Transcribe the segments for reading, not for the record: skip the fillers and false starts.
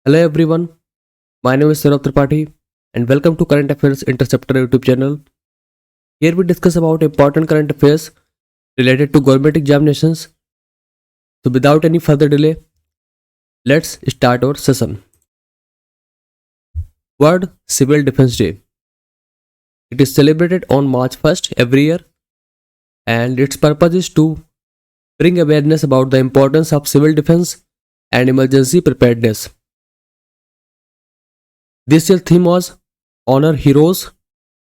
Hello everyone, my name is Saurabh Tripathi and welcome to Current Affairs Interceptor YouTube channel. Here we discuss about important current affairs related to government examinations. So without any further delay, let's start our session. World Civil Defense Day. It is celebrated on March 1st every year and its purpose is to bring awareness about the importance of civil defense and emergency preparedness. This year's theme was Honor Heroes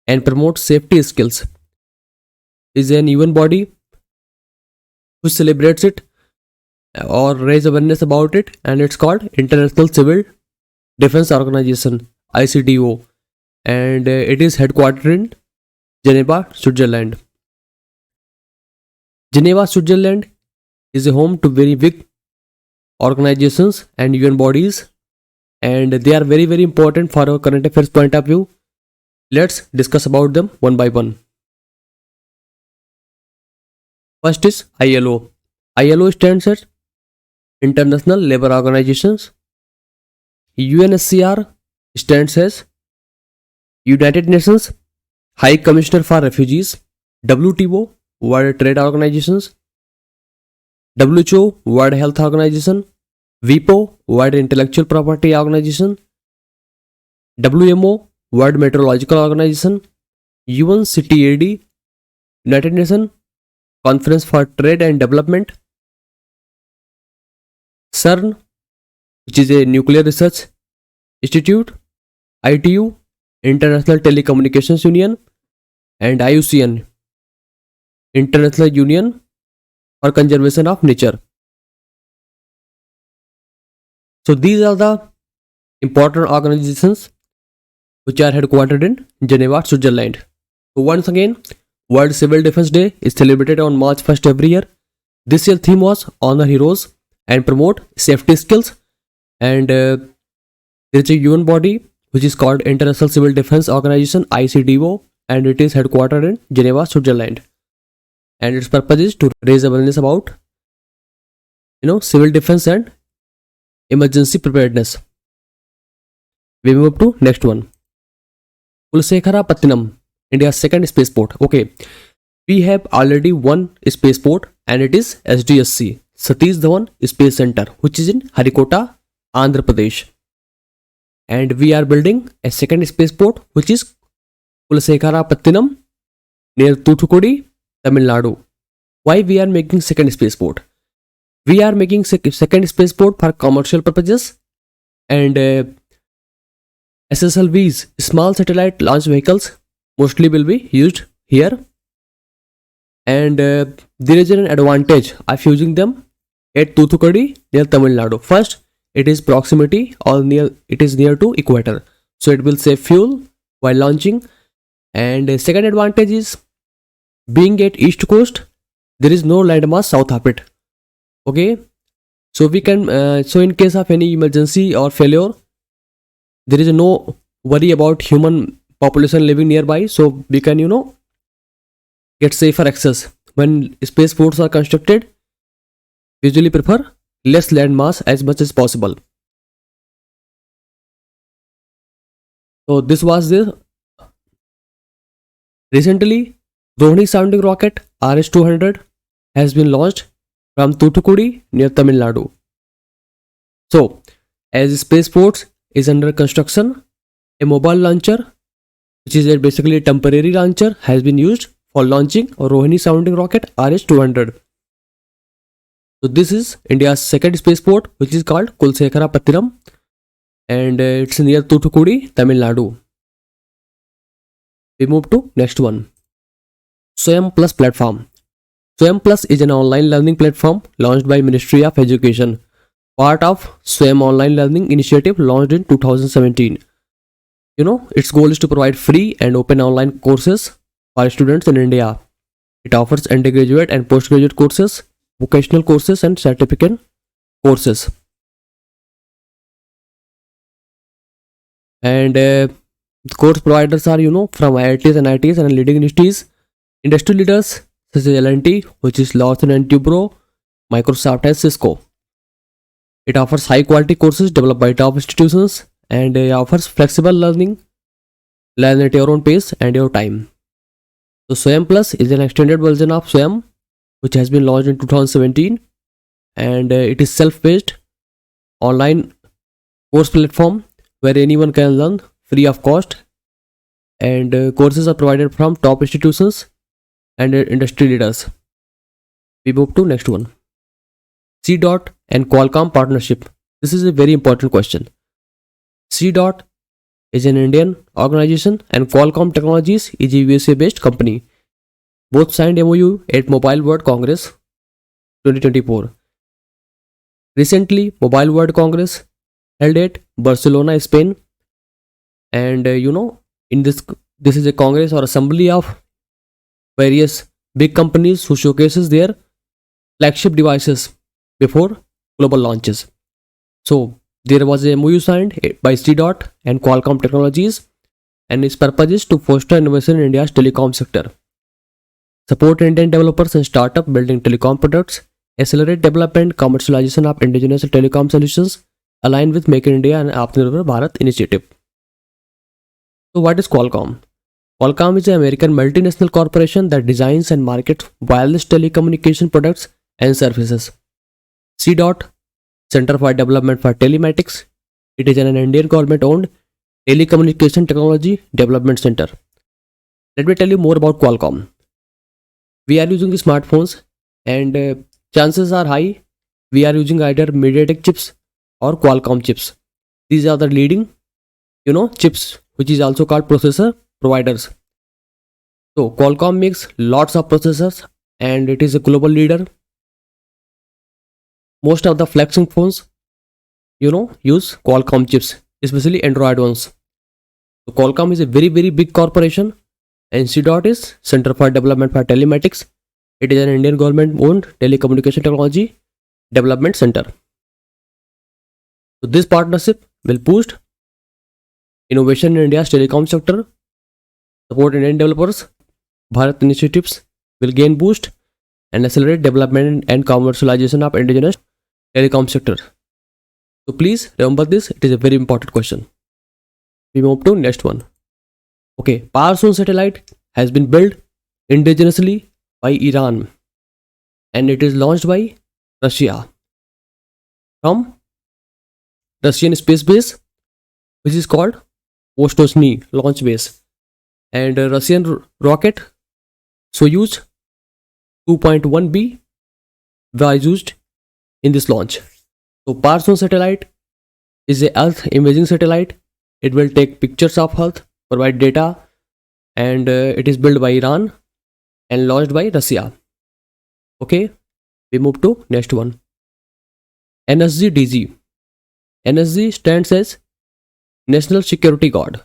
and Promote Safety Skills. It is an UN body who celebrates it or raise awareness about it, and it's called International Civil Defense Organization ICDO, and it is headquartered in Geneva, Switzerland. Geneva, Switzerland is a home to very big organizations and UN bodies, and they are very important for our current affairs point of view. Let's discuss about them one by one. First is ILO. ILO stands for International Labour Organizations. UNHCR stands as United Nations High Commissioner for Refugees. WTO, World Trade Organizations. WHO, World Health Organization. WIPO, World Intellectual Property Organization. WMO, World Meteorological Organization. UNCTAD, United Nations Conference for Trade and Development. CERN, which is a nuclear research institute. ITU, International Telecommunications Union, and IUCN, International Union for Conservation of Nature. So these are the important organizations which are headquartered in Geneva, Switzerland. So once again, World Civil Defense Day is celebrated on March 1st every year. This year's theme was Honor Heroes and Promote Safety Skills, and there is a UN body which is called International Civil Defense Organization ICDO, and it is headquartered in Geneva, Switzerland, and its purpose is to raise awareness about civil defense and emergency preparedness. We move to next one. Kulsekhara India's second spaceport. Okay, we have already one spaceport and it is SDSC, Satish Dhawan Space Center, which is in Harikota, Andhra Pradesh. And we are building a second spaceport which is Kulsekhara near Thoothukudi, Tamil Nadu. Why we are making second spaceport? We are making second spaceport for commercial purposes, and SSLVs, small satellite launch vehicles, mostly will be used here, and there is an advantage of using them at Thoothukudi near Tamil Nadu. First, it is proximity or it is near to equator, so it will save fuel while launching. And second advantage is being at east coast, there is no landmass south of it. Okay, so we can so in case of any emergency or failure, there is no worry about human population living nearby, so we can get safer access. When spaceports are constructed, usually prefer less landmass as much as possible. So this was the recently Rohini sounding rocket RS-200 has been launched from Thoothukudi near Tamil Nadu. So as spaceports is under construction, a mobile launcher, which is basically a temporary launcher, has been used for launching a Rohini sounding rocket RS-200. So this is India's second spaceport, which is called Kulsekhara, and it's near Thoothukudi, Tamil Nadu. We move to next one. Swayam Plus platform. Swayam Plus is an online learning platform launched by Ministry of Education, part of Swayam Online Learning Initiative launched in 2017. Its goal is to provide free and open online courses for students in India. It offers undergraduate and postgraduate courses, vocational courses, and certificate courses. And course providers are from IITs and IITs and leading industry leaders such as L&T, which is Lawson and Tubro, Microsoft, and Cisco. It offers high quality courses developed by top institutions, and offers flexible learning, learn at your own pace and your time. So Swayam Plus is an extended version of Swayam, which has been launched in 2017, and it is self-paced online course platform where anyone can learn free of cost, and courses are provided from top institutions and industry leaders. We move to next one. C. Dot and Qualcomm partnership. This is a very important question. C. Dot is an Indian organization and Qualcomm Technologies is a USA based company. Both signed MOU at Mobile World Congress 2024. Recently, Mobile World Congress held at Barcelona, Spain, and in this is a congress or assembly of various big companies who showcases their flagship devices before global launches. So there was a MOU signed by C. Dot and Qualcomm Technologies, and its purpose is to foster innovation in India's telecom sector, support Indian developers and startups building telecom products, accelerate development commercialization of indigenous telecom solutions, align with Make in India and Atmanirbhar Bharat initiative. So what is Qualcomm? Qualcomm is an American multinational corporation that designs and markets wireless telecommunication products and services. C. Dot, Center for Development for Telematics. It is an Indian government-owned telecommunication technology development center. Let me tell you more about Qualcomm. We are using smartphones, and chances are high we are using either MediaTek chips or Qualcomm chips. These are the leading, chips, which is also called processor providers. So Qualcomm makes lots of processors, and it is a global leader. Most of the flagship phones, use Qualcomm chips, especially Android ones. So Qualcomm is a very, very big corporation, and C. Dot is Center for Development for Telematics. It is an Indian government-owned telecommunication technology development center. So this partnership will boost innovation in India's telecom sector, support Indian developers, Bharat initiatives will gain boost, and accelerate development and commercialization of indigenous telecom sector. So please remember this, it is a very important question. We move to next one. Okay, Parsoon satellite has been built indigenously by Iran, and it is launched by Russia from Russian space base, which is called Vostokny launch base, and Russian rocket Soyuz 2.1B was used in this launch. So Parsoon satellite is a Earth imaging satellite. It will take pictures of Earth, provide data, and it is built by Iran and launched by Russia. Okay, we move to next one. NSG-DG. NSG stands as National Security Guard.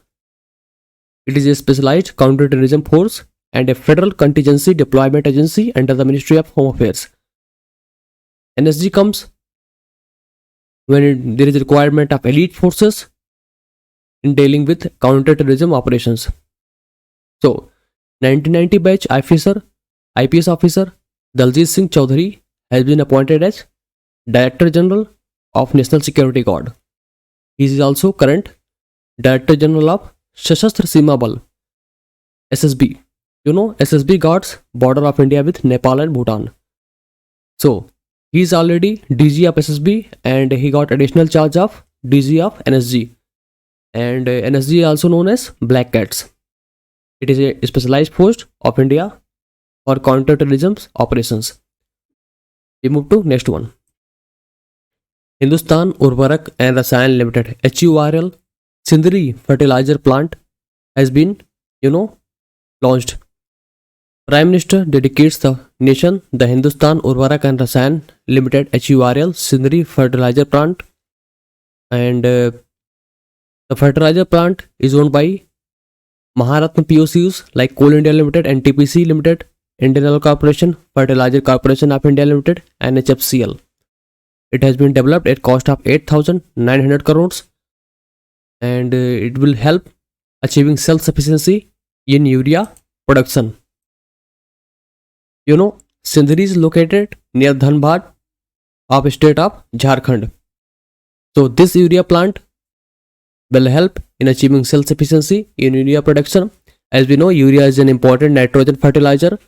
It is a specialized counterterrorism force and a federal contingency deployment agency under the Ministry of Home Affairs. NSG comes when there is a requirement of elite forces in dealing with counterterrorism operations. So, 1990 batch IPS officer Daljit Singh Chaudhary has been appointed as Director General of National Security Guard. He is also current Director General of Sashastra Seema Bal, SSB. SSB guards border of India with Nepal and Bhutan. So, he is already DG of SSB, and he got additional charge of DG of NSG. And NSG is also known as Black Cats. It is a specialized force of India for counter-terrorism operations. We move to next one. Hindustan Urvarak and Rasayan Limited HURL Sindri fertilizer plant has been, launched. Prime Minister dedicates the nation the Hindustan Urvarak and Rasayan Limited HURL Sindri fertilizer plant, and the fertilizer plant is owned by Maharatna POCs like Coal India Limited, NTPC Limited, Indian Oil Corporation, Fertilizer Corporation of India Limited, and HFCL. It has been developed at cost of 8,900 crores, and it will help achieving self-sufficiency in urea production. Sindri is located near Dhanbad of state of Jharkhand. So this urea plant will help in achieving self-sufficiency in urea production. As we know, urea is an important nitrogen fertilizer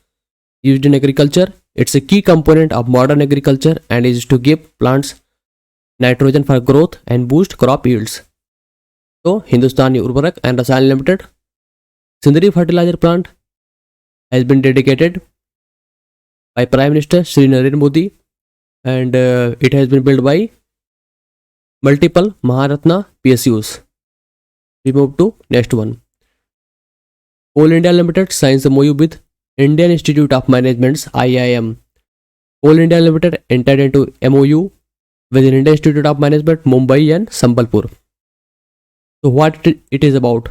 used in agriculture. It's a key component of modern agriculture and is to give plants nitrogen for growth and boost crop yields. So Hindustani Urvarak and Rasayan Limited Sindri fertilizer plant has been dedicated by Prime Minister Shri Narendra Modi, and it has been built by multiple Maharatna PSUs. We move to next one. Coal India Limited signs a MOU with Indian Institute of Management's IIM. Coal India Limited entered into MOU with Indian Institute of Management, Mumbai and Sambalpur. So what it is about?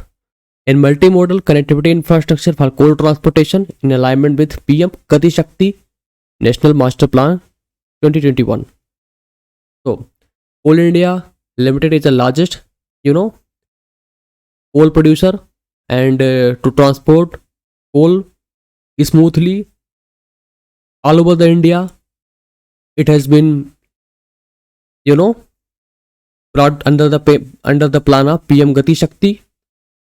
In multimodal connectivity infrastructure for coal transportation in alignment with PM Gati Shakti National Master Plan 2021. So Coal India Limited is the largest, coal producer, and to transport coal smoothly all over the India, it has been, brought under the plan of PM Gati Shakti,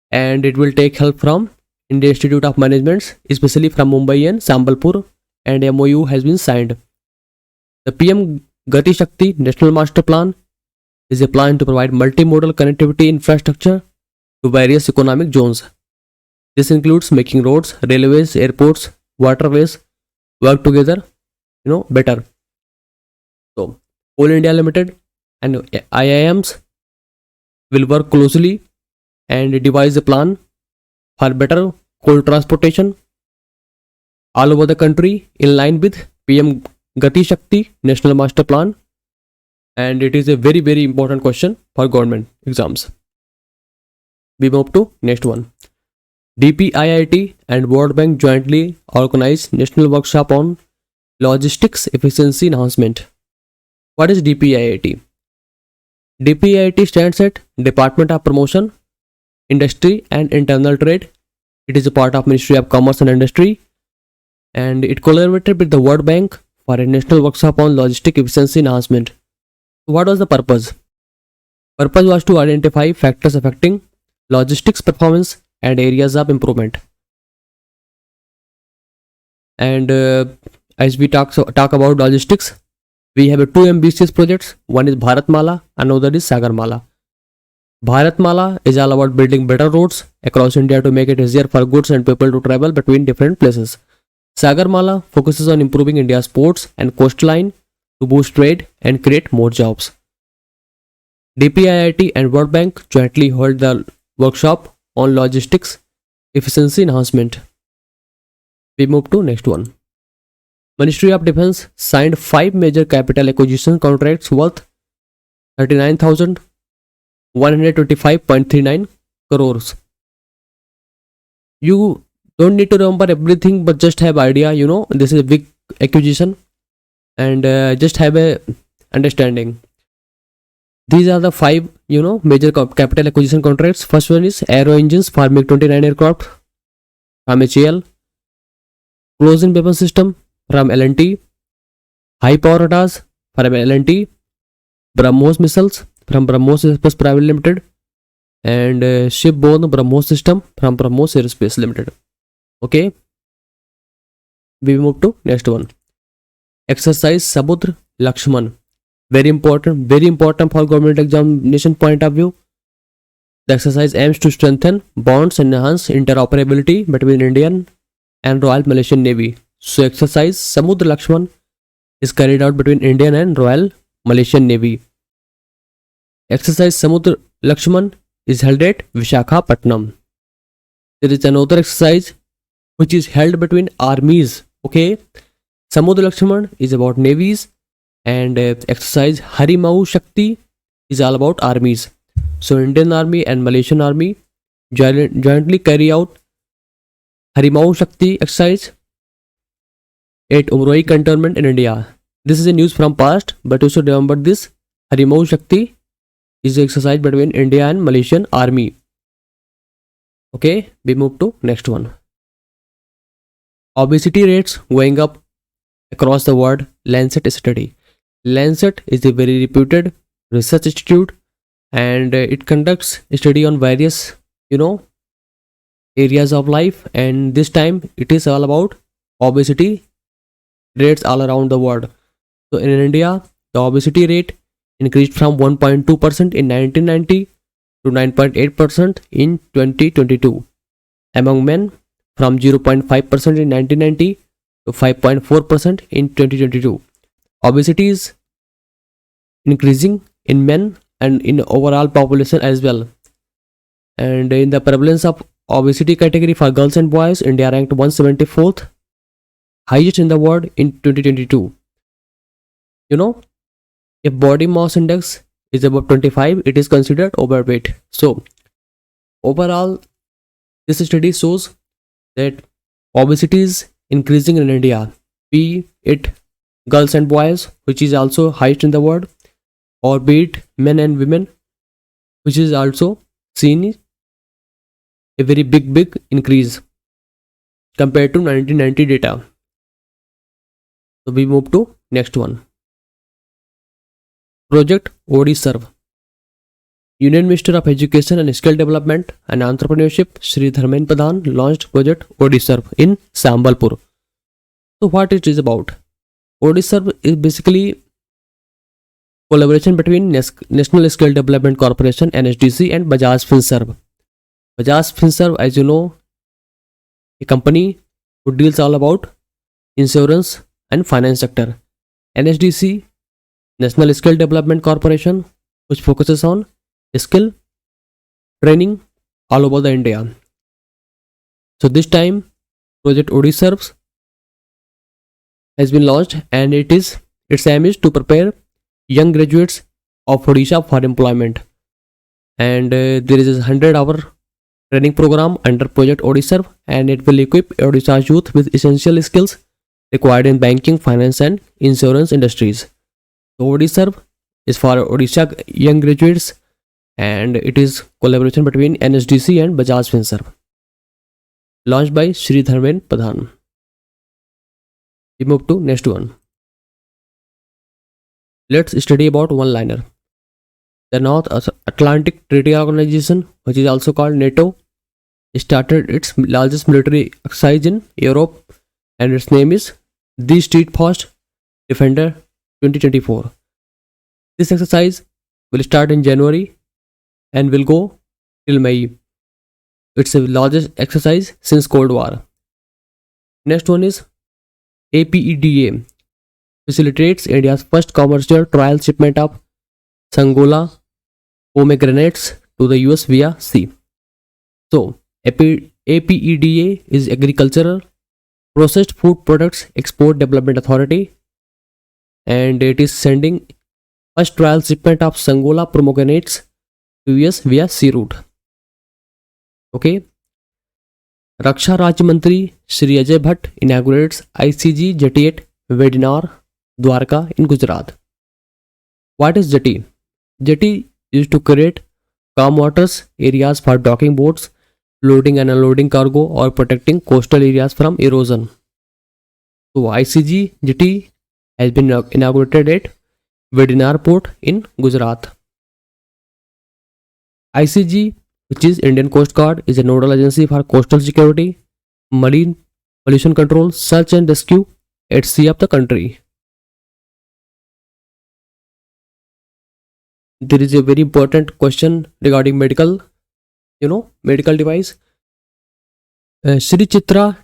and it will take help from Indian Institute of Management, especially from Mumbai and Sambalpur, and MOU has been signed. The PM Gati Shakti National Master Plan is a plan to provide multimodal connectivity infrastructure to various economic zones. This includes making roads, railways, airports, waterways work together, better. So, Coal India Limited and IIMs will work closely and devise a plan for better coal transportation all over the country in line with PM Gati Shakti National Master Plan, and it is a very, very important question for government exams. We move to next one. DPIIT and World Bank jointly organize national workshop on logistics efficiency enhancement. What is DPIIT? DPIIT stands at Department of Promotion, Industry and Internal Trade. It is a part of Ministry of Commerce and Industry, and it collaborated with the World Bank for a national workshop on logistic efficiency enhancement. What was the purpose? Purpose was to identify factors affecting logistics performance and areas of improvement. And as we talk about logistics, we have two ambitious projects. One is Bharatmala, another is Sagarmala. Bharatmala is all about building better roads across India to make it easier for goods and people to travel between different places. Sagarmala focuses on improving India's ports and coastline to boost trade and create more jobs. DPIIT and World Bank jointly held the workshop on logistics efficiency enhancement. We move to next one. Ministry of Defence signed 5 major capital acquisition contracts worth 39,125.39 crores. You don't need to remember everything, but just have idea, this is a big acquisition, and just have a understanding. These are the 5, major capital acquisition contracts. First one is aero engines for MiG-29 aircraft from HAL, close-in weapon system from L&T, high power radars from L&T, BrahMos missiles from BrahMos Aerospace Private Limited, and shipborne BrahMos system from BrahMos Aerospace Limited. Okay, we move to next one. Exercise Samudra Lakshman. Very important for government examination point of view. The exercise aims to strengthen bonds and enhance interoperability between Indian and Royal Malaysian Navy. So exercise Samudra Lakshman is carried out between Indian and Royal Malaysian Navy. Exercise Samudra Lakshman is held at Visakhapatnam. There is another exercise which is held between armies. Okay, Samudra Lakshman is about navies, and exercise Harimau Shakti is all about armies. So Indian Army and Malaysian Army jointly carry out Harimau Shakti exercise at Umroi cantonment in India. This is a news from past, but you should remember this. Harimau Shakti is the exercise between India and Malaysian Army. Okay, we move to next one. Obesity rates going up across the world, Lancet study. Lancet is a very reputed research institute and it conducts a study on various, you know, areas of life, and this time it is all about obesity rates all around the world. So in India, the obesity rate increased from 1.2% in 1990 to 9.8% in 2022. Among men, from 0.5% in 1990 to 5.4% in 2022. Obesity is increasing in men and in overall population as well. And in the prevalence of obesity category for girls and boys, India ranked 174th, highest in the world in 2022. You know, if body mass index is above 25, it is considered overweight. So overall, this study shows that obesity is increasing in India, be it girls and boys, which is also highest in the world, or be it men and women, which is also seen a very big increase compared to 1990 data. So we move to next one. Project ODServe. Union Minister of Education and Skill Development and Entrepreneurship Shri Dharmendra Pradhan launched Project ODServe in Sambalpur. So what it is about? ODServe is basically collaboration between National Skill Development Corporation NSDC and Bajaj Finserv. Bajaj Finserv, as you know, a company who deals all about insurance and finance sector. NSDC, National Skill Development Corporation, which focuses on skill training all over the India. So this time Project ODServe has been launched, and its aim is to prepare young graduates of Odisha for employment. And there is a 100-hour training program under Project ODServe, and it will equip Odisha's youth with essential skills required in banking, finance and insurance industries. So ODServe is for Odisha young graduates, and it is collaboration between NSDC and Bajaj Finserv, launched by Shri Dharmendra Pradhan. We move to next one. Let's study about one-liner. The North Atlantic Treaty Organization, which is also called NATO, started its largest military exercise in Europe, and its name is the Steadfast Defender 2024. This exercise will start in January and will go till May. It's the largest exercise since Cold War. Next one is APEDA, facilitates India's first commercial trial shipment of Sangola pomegranates to the US via sea. So APEDA is Agricultural Processed Food Products Export Development Authority, and it is sending first trial shipment of Sangola pomegranates to US via sea route. Okay. Raksha Rajya Mantri Shri Ajay Bhatt inaugurates ICG jetty at Vedinar, Dwarka in Gujarat. What is jetty? Jetty used to create calm waters areas for docking boats, loading and unloading cargo, or protecting coastal areas from erosion. So ICG jetty has been inaugurated at Vedinar port in Gujarat. ICG, which is Indian Coast Guard, is a nodal agency for coastal security, marine pollution control, search and rescue at sea of the country. There is a very important question regarding medical device. Sri Chitra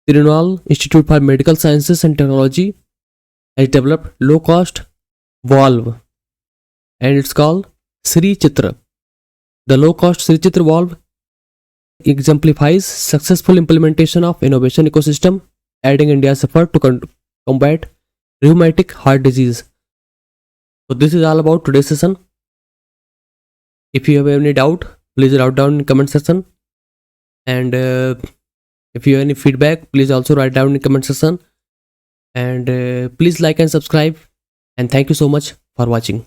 Tirunal Institute for Medical Sciences and Technology has developed low-cost valve, and it's called Sri Chitra. The low-cost Sri Chitra valve exemplifies successful implementation of innovation ecosystem, adding India's effort to combat rheumatic heart disease. So this is all about today's session. If you have any doubt, please write down in comment section, and if you have any feedback, please also write down in comment section, and please like and subscribe, and thank you so much for watching.